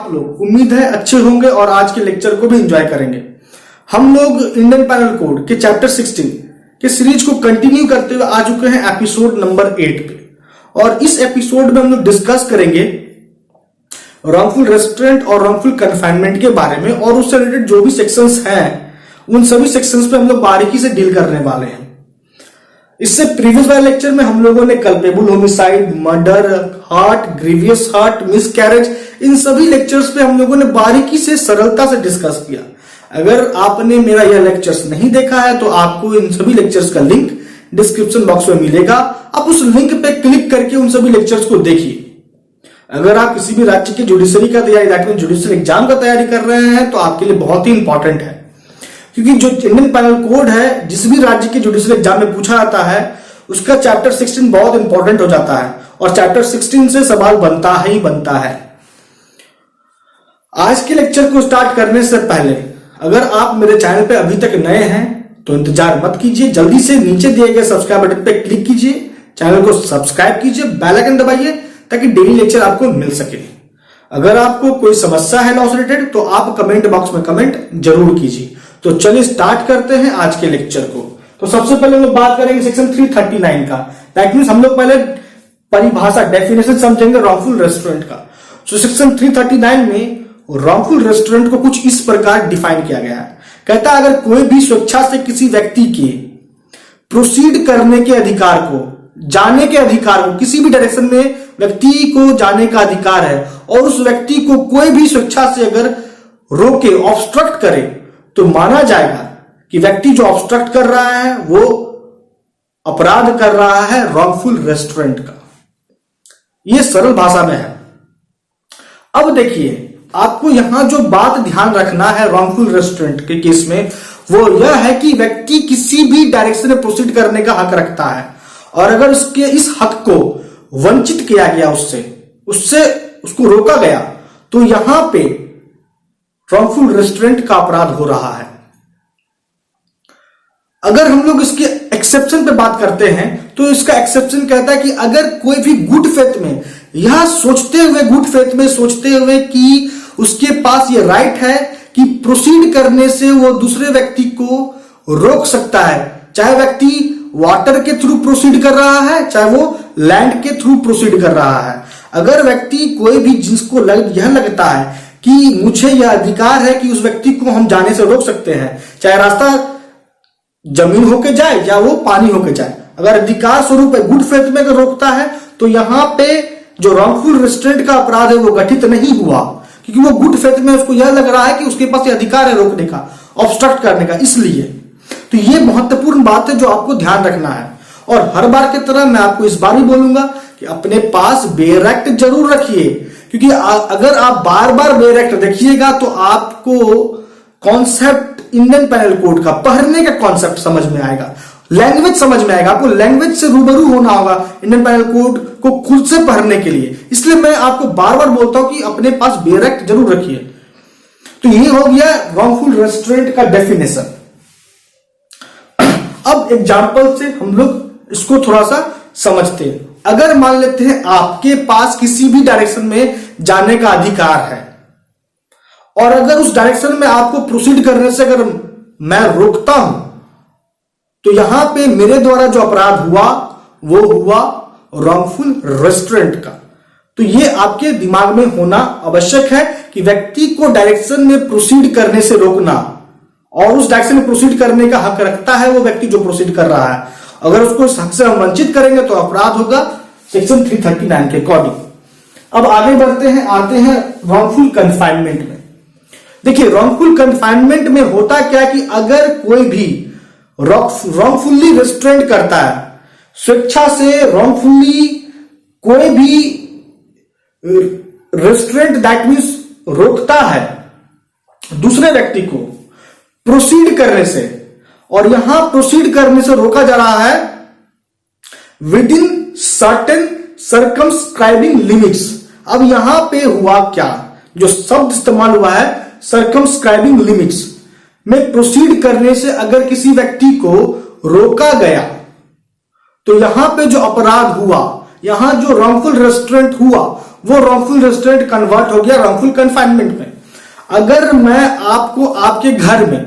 आप लोग उम्मीद है अच्छे होंगे और आज के लेक्चर को भी एंजॉय करेंगे। हम लोग इंडियन पैनल कोड के चैप्टर 16 के सीरीज को कंटिन्यू करते हुए आ चुके हैं एपिसोड नंबर 8 पे, और इस एपिसोड में हम लोग डिस्कस करेंगे रॉन्गफुल रेस्ट्रेंट और रॉन्गफुल कन्फाइनमेंट के बारे में, और उससे रिलेटेड जो भी सेक्शंस हैं उन सभी सेक्शंस पे हम लोग बारीकी से डील करने वाले हैं। इससे प्रीवियस वाले लेक्चर में हम लोगों ने culpable homicide, murder, hurt, grievous hurt, miscarriage, इन सभी लेक्चर्स पे हम लोगों ने बारीकी से सरलता से डिस्कस किया। अगर आपने मेरा यह लेक्चर्स नहीं देखा है तो आपको इन सभी लेक्चर्स का लिंक डिस्क्रिप्शन बॉक्स में मिलेगा। आप उस लिंक पे क्लिक करके उन सभी लेक्चर्स को देखिए। अगर आप किसी भी राज्य के जुडिशरी का तैयारी, दैट मीन जुडिशरी एग्जाम का तैयारी कर रहे हैं तो आपके लिए बहुत ही इंपॉर्टेंट है, क्योंकि जो इंडियन पैनल कोड है जिस भी राज्य के जुडिशरी एग्जाम में पूछा जाता है उसका चैप्टर 16 बहुत इंपॉर्टेंट हो जाता है, और चैप्टर 16 से सवाल बनता ही बनता है। आज के लेक्चर को स्टार्ट करने से पहले अगर आप मेरे चैनल पे अभी तक नए हैं तो इंतजार मत कीजिए, जल्दी से नीचे दिए गए सब्सक्राइब बटन पे क्लिक कीजिए, चैनल को सब्सक्राइब कीजिए, बेल आइकन दबाइए ताकि डेली लेक्चर आपको मिल सके। अगर आपको कोई समस्या है लॉ से रिलेटेड तो आप कमेंट बॉक्स में कमेंट जरूर कीजिए। तो चलिए स्टार्ट करते हैं आज के लेक्चर को। तो सबसे पहले हम लोग बात करेंगे सेक्शन 339 का। दैट मींस हम लोग पहले परिभाषा, डेफिनेशन समझेंगे रॉन्गफुल रेस्टोरेंट का। तो सेक्शन 339 में रॉन्गफुल रेस्टोरेंट को कुछ इस प्रकार डिफाइन किया गया है। कहता है अगर कोई भी स्वेच्छा से किसी व्यक्ति के प्रोसीड करने के अधिकार को, जाने के अधिकार को, किसी भी डायरेक्शन में व्यक्ति को जाने का अधिकार है और उस व्यक्ति को कोई भी स्वेच्छा से अगर रोके, ऑब्स्ट्रक्ट करे, तो माना जाएगा कि व्यक्ति जो ऑब्स्ट्रक्ट कर रहा है वो अपराध कर रहा है रॉन्गफुल रेस्टोरेंट का। यह सरल भाषा में है। अब देखिए, आपको यहां जो बात ध्यान रखना है रॉन्गफुल रेस्टोरेंट के केस में वो यह है कि व्यक्ति किसी भी डायरेक्शन में प्रोसीड करने का हक रखता है, और अगर उसके इस हक को वंचित किया गया, उससे उसको रोका गया, तो यहां पे रॉन्गफुल रेस्टोरेंट का अपराध हो रहा है। अगर हम लोग इसके एक्सेप्शन पे बात करते हैं तो इसका एक्सेप्शन कहता है कि अगर कोई भी गुड फेथ में, यह सोचते हुए कि उसके पास यह राइट है कि प्रोसीड करने से वो दूसरे व्यक्ति को रोक सकता है, चाहे व्यक्ति वाटर के थ्रू प्रोसीड कर रहा है, चाहे वो लैंड के थ्रू प्रोसीड कर रहा है। अगर व्यक्ति कोई भी जिसको यह लगता है कि मुझे यह अधिकार है कि उस व्यक्ति को हम जाने से रोक सकते हैं, चाहे रास्ता जमीन होके जाए या वो पानी होके जाए, अगर अधिकार स्वरूप गुड फेथ में अगर रोकता है तो यहां पे जो रॉन्गफुल रेस्टोरेंट का अपराध है वो गठित नहीं हुआ, क्योंकि वो गुड फेथ में उसको यह लग रहा है कि उसके पास ये अधिकार है रोकने का, ऑब्स्ट्रक्ट करने का। इसलिए तो ये महत्वपूर्ण बात है जो आपको ध्यान रखना है। और हर बार की तरह मैं आपको इस बार भी बोलूंगा कि अपने पास बेयर एक्ट जरूर रखिए, क्योंकि अगर आप बार बार बेयर एक्ट देखिएगा तो आपको कॉन्सेप्ट इंडियन पैनल कोड का, पढ़ने का कॉन्सेप्ट समझ में आएगा, लैंग्वेज समझ में आएगा। आपको लैंग्वेज से रूबरू होना होगा इंडियन पैनल कोड को खुद से पढ़ने के लिए। इसलिए मैं आपको बार बार बोलता हूं कि अपने पास बेयर एक्ट जरूर रखिए। तो ये हो गया रॉन्गफुल रेस्टोरेंट का डेफिनेशन। अब एग्जाम्पल से हम लोग इसको थोड़ा सा समझते हैं। अगर मान लेते हैं आपके पास किसी भी डायरेक्शन में जाने का अधिकार है, और अगर उस डायरेक्शन में आपको प्रोसीड करने से अगर मैं रोकता हूं तो यहां पे मेरे द्वारा जो अपराध हुआ वो हुआ रॉन्गफुल रेस्टोरेंट का। तो ये आपके दिमाग में होना आवश्यक है कि व्यक्ति को डायरेक्शन में प्रोसीड करने से रोकना, और उस डायरेक्शन में प्रोसीड करने का हक रखता है वो व्यक्ति जो प्रोसीड कर रहा है। अगर उसको इस हक से हम वंचित करेंगे तो अपराध होगा सेक्शन 339 के अकॉर्डिंग। अब आगे बढ़ते हैं, आते हैं रॉन्गफुल कन्फाइनमेंट में। देखिए, रॉन्गफुल कन्फाइनमेंट में होता क्या कि अगर कोई भी रॉन्गफुली रेस्ट्रेंट करता है, स्वेच्छा से रॉन्गफुली कोई भी रेस्ट्रेंट, दैट मींस रोकता है दूसरे व्यक्ति को प्रोसीड करने से, और यहां प्रोसीड करने से रोका जा रहा है with in certain circumscribing limits. अब यहां पे हुआ क्या, जो शब्द इस्तेमाल हुआ है सर्कमस्क्राइबिंग लिमिट्स में प्रोसीड करने से अगर किसी व्यक्ति को रोका गया तो यहां पे जो अपराध हुआ, यहां जो रॉन्गफुल रेस्टोरेंट हुआ वो रॉन्गफुल रेस्ट्रेंट कन्वर्ट हो गया रॉन्गफुल कन्फाइनमेंट में। अगर मैं आपको आपके घर में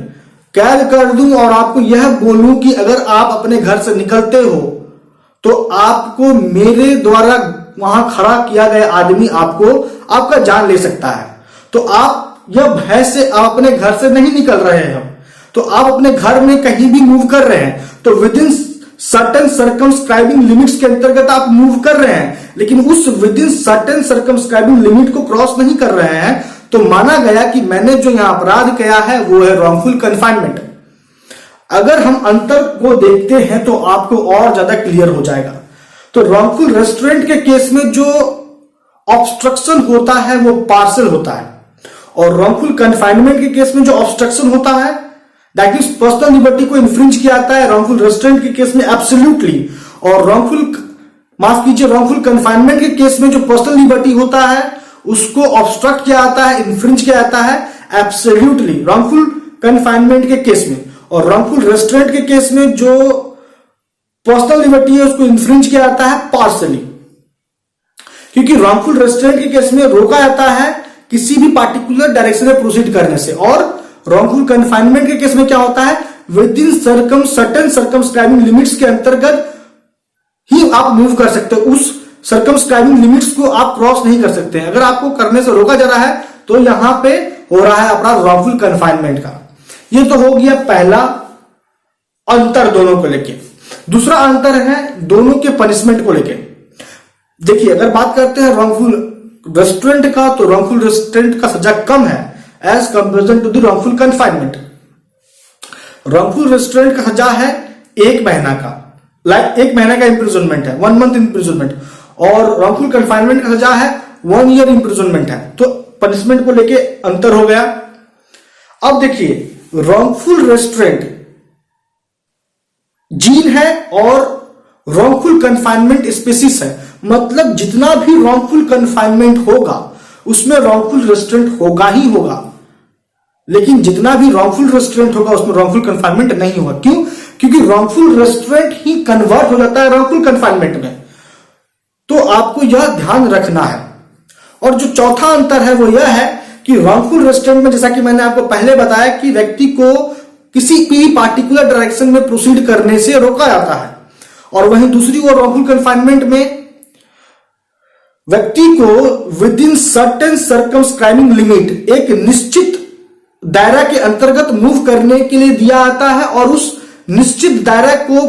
कैद कर दूं और आपको यह बोलूं कि अगर आप अपने घर से निकलते हो तो आपको मेरे द्वारा वहां खड़ा किया गया आदमी आपको आपका जान ले सकता है, तो आप यह भय से आप अपने घर से नहीं निकल रहे हैं, तो आप अपने घर में कहीं भी मूव कर रहे हैं तो with in certain circumscribing limits के अंतर्गत आप मूव कर रहे हैं, लेकिन उस with in certain circumscribing limit को क्रॉस नहीं कर रहे हैं, तो माना गया कि मैंने जो यहां अपराध किया है वो है रॉन्गफुल कन्फाइनमेंट। अगर हम अंतर को देखते हैं तो आपको और ज्यादा क्लियर हो जाएगा। तो रॉन्गफुल रेस्ट्रेंट के केस में जो ऑब्स्ट्रक्शन होता है वो पार्शियल होता है, और रॉन्गफुल कन्फाइनमेंट के केस में जो ऑब्स्ट्रक्शन होता है दैट मींस पर्सनल लिबर्टी को इन्फ्रिंज किया जाता है रॉन्गफुल रेस्ट्रेंट के केस में एब्सोल्युटली, और रॉन्गफुल कन्फाइनमेंट के केस में जो पर्सनल लिबर्टी होता है उसको ऑब्स्ट्रक्ट किया जाता है, इन्फ्रिंज किया जाता है एब्सोल्युटली रॉन्गफुल कन्फाइनमेंट के केस में। और रॉन्गफुल रेस्ट्रेंट के केस में जो पर्सनल लिबर्टी है उसको इन्फ्रिंज किया जाता है पार्शियली, क्योंकि रॉन्गफुल रेस्ट्रेंट के केस में रोका जाता है किसी भी पार्टिकुलर डायरेक्शन में प्रोसीड करने से, और रॉन्गफुल कन्फाइनमेंट के केस में क्या होता है with in certain circumscribing limits के अंतर्गत ही आप मूव कर सकते हो, उस सर्कमस्क्राइबिंग लिमिट्स को आप क्रॉस नहीं कर सकते। अगर आपको करने से रोका जा रहा है तो यहां पे हो रहा है अपराध रॉन्गफुल कन्फाइनमेंट का। ये तो हो गया पहला अंतर दोनों को लेके। दूसरा अंतर है दोनों के पनिशमेंट को लेके। देखिए, अगर बात करते हैं रॉन्गफुल रेस्ट्रेंट का, तो रॉन्गफुल रेस्ट्रेंट का सजा कम है as comparison to the wrongful confinement. Wrongful restraint का सजा है 1 महीना का, लाइक 1 महीना का इंप्रिजनमेंट है, 1 मंथ इंप्रिजनमेंट, और रॉन्गफुल कन्फाइनमेंट का सजा है 1 ईयर इंप्रिजनमेंट है। तो पनिशमेंट को लेके अंतर हो गया। अब देखिए, रॉन्गफुल रेस्ट्रेंट जीन है और रॉन्गफुल कन्फाइनमेंट स्पेसिस है, मतलब जितना भी रॉन्गफुल कन्फाइनमेंट होगा उसमें रॉन्गफुल रेस्ट्रेंट होगा ही होगा, लेकिन जितना भी रॉन्गफुल रेस्ट्रेंट होगा उसमें रॉन्गफुल कन्फाइनमेंट नहीं होगा। क्यों? क्योंकि रॉन्गफुल रेस्ट्रेंट ही कन्वर्ट हो जाता है रॉन्गफुल कन्फाइनमेंट में। तो आपको यह ध्यान रखना है। और जो चौथा अंतर है वो यह है कि रॉन्गफुल रेस्ट्रेंट में, जैसा कि मैंने आपको पहले बताया, कि व्यक्ति को किसी भी पार्टिकुलर डायरेक्शन में प्रोसीड करने से रोका जाता है, और वहीं दूसरी ओर रॉन्गफुल कन्फाइनमेंट में व्यक्ति को with in certain circumscribing limit, एक निश्चित दायरा के अंतर्गत मूव करने के लिए दिया जाता है, और उस निश्चित दायरा को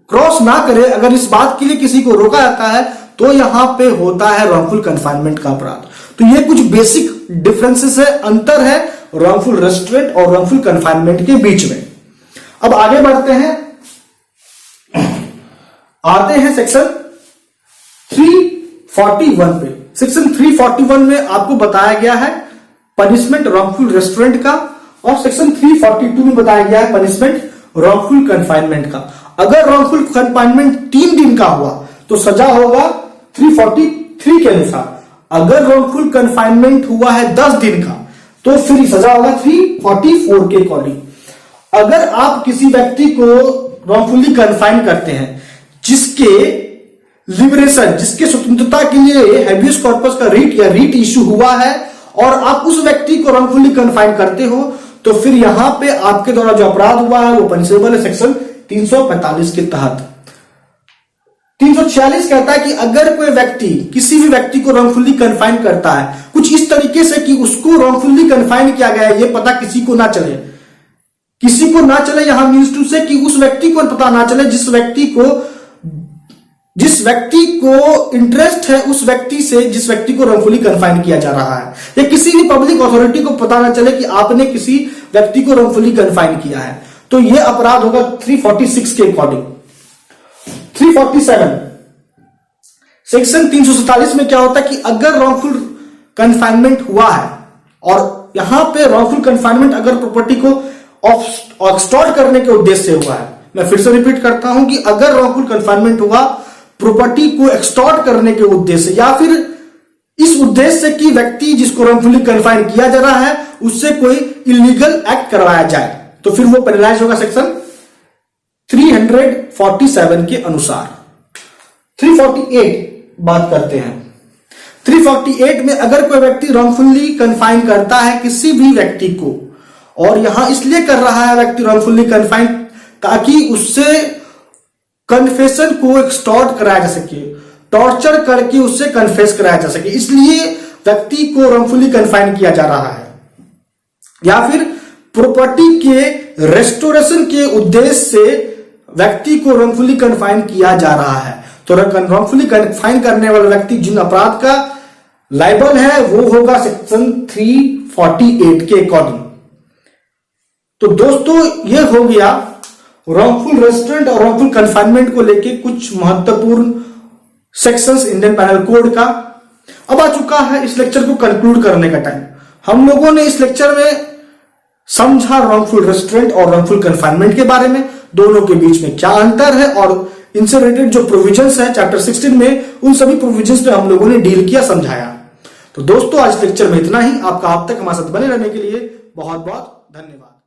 क्रॉस ना करे अगर इस बात के लिए किसी को रोका जाता है तो यहां पे होता है रॉन्गफुल कन्फाइनमेंट का अपराध। तो ये कुछ बेसिक डिफरेंसेस है, अंतर है रॉन्गफुल रेस्ट्रेंट और रॉन्गफुल कन्फाइनमेंट के बीच में। अब आगे बढ़ते हैं, आते हैं सेक्शन 341 पे। सेक्शन 341 में आपको बताया गया है पनिशमेंट रॉन्गफुल रेस्ट्रेंट का, और सेक्शन 342 में बताया गया है पनिशमेंट रॉन्गफुल कन्फाइनमेंट का। अगर रॉन्गफुल कन्फाइनमेंट 3 दिन का हुआ तो सजा होगा 343 के अनुसार। अगर रॉन्गफुल कन्फाइनमेंट हुआ है 10 दिन का तो फिर सजा होगा 344 के अकॉर्डिंग। अगर आप किसी व्यक्ति को रॉन्गफुली कन्फाइन करते हैं जिसके लिबरेशन, जिसके स्वतंत्रता के लिए हैबियस कॉर्पस का रीट इश्यू हुआ है, और आप उस व्यक्ति को रॉन्गफुली कन्फाइन करते हो, तो फिर यहां पे आपके द्वारा जो अपराध हुआ है वो पनिशेबल है सेक्शन 345 के तहत। 346 कहता है कि अगर कोई व्यक्ति किसी भी व्यक्ति को रॉन्गफुली कन्फाइन करता है कुछ इस तरीके से कि उसको रॉन्गफुली कन्फाइन किया गया है, ये पता किसी को ना चले, किसी को ना चले, यहां मीन्स टू से कि उस व्यक्ति को पता ना चले जिस व्यक्ति को इंटरेस्ट है उस व्यक्ति से, जिस व्यक्ति को रॉन्गफुली कन्फाइन किया जा रहा है, या किसी भी पब्लिक अथॉरिटी को पता ना चले कि आपने किसी व्यक्ति को रॉन्गफुली कन्फाइन किया है, तो यह अपराध होगा 346 के अकॉर्डिंग। 347 सेक्शन 347 में क्या होता है कि अगर रॉन्गफुल कन्फाइनमेंट हुआ है, और यहां पे रॉन्गफुल कन्फाइनमेंट अगर प्रॉपर्टी को एक्सटॉर्ट करने के उद्देश्य से हुआ है, मैं फिर से रिपीट करता हूं कि अगर रॉन्गफुल कन्फाइनमेंट हुआ प्रॉपर्टी को एक्सटॉर्ट करने के उद्देश्य से, या फिर इस उद्देश्य से कि व्यक्ति जिसको रॉन्गफुली कन्फाइन किया जा रहा है उससे कोई इलीगल एक्ट करवाया जाए, तो फिर वो पेनलाइज होगा सेक्शन 347 के अनुसार। 348 बात करते हैं। 348 में अगर कोई व्यक्ति रॉन्गफुली कन्फाइन करता है किसी भी व्यक्ति को, और यहां इसलिए कर रहा है व्यक्ति रॉन्गफुली कन्फाइन ताकि उससे कन्फेशन को एक्सटॉर्ट कराया जा सके, टॉर्चर करके उससे कन्फेस कराया जा सके, इसलिए व्यक्ति को रॉन्गफुली कन्फाइन किया जा रहा है। या फिर प्रॉपर्टी के रेस्टोरेशन के उद्देश्य से व्यक्ति को रॉन्गफुली कन्फाइन किया जा रहा है। तो रॉन्गफुली कन्फाइन करने वाला व्यक्ति जिन अपराध का लायबल है वो होगा सेक्शन 348 के अकॉर्डिंग। तो दोस्तों ये हो गया रॉन्गफुल रेस्टोरेंट और रॉन्गफुल कन्फाइनमेंट को लेके कुछ महत्वपूर्ण सेक्शंस इंडियन पैनल कोड का। अब आ चुका है इस लेक्चर को कंक्लूड करने का टाइम। हम लोगों ने इस लेक्चर में समझा रॉन्गफुल रेस्टोरेंट और रॉन्गफुल कन्फाइनमेंट के बारे में, दोनों के बीच में क्या अंतर है और इनसे रिलेटेड जो प्रोविजंस है चैप्टर 16 में, उन सभी प्रोविजंस पे हम लोगों ने डील किया, समझाया। तो दोस्तों आज लेक्चर में इतना ही। आपका अब तक हमारे साथ बने रहने के लिए बहुत बहुत धन्यवाद।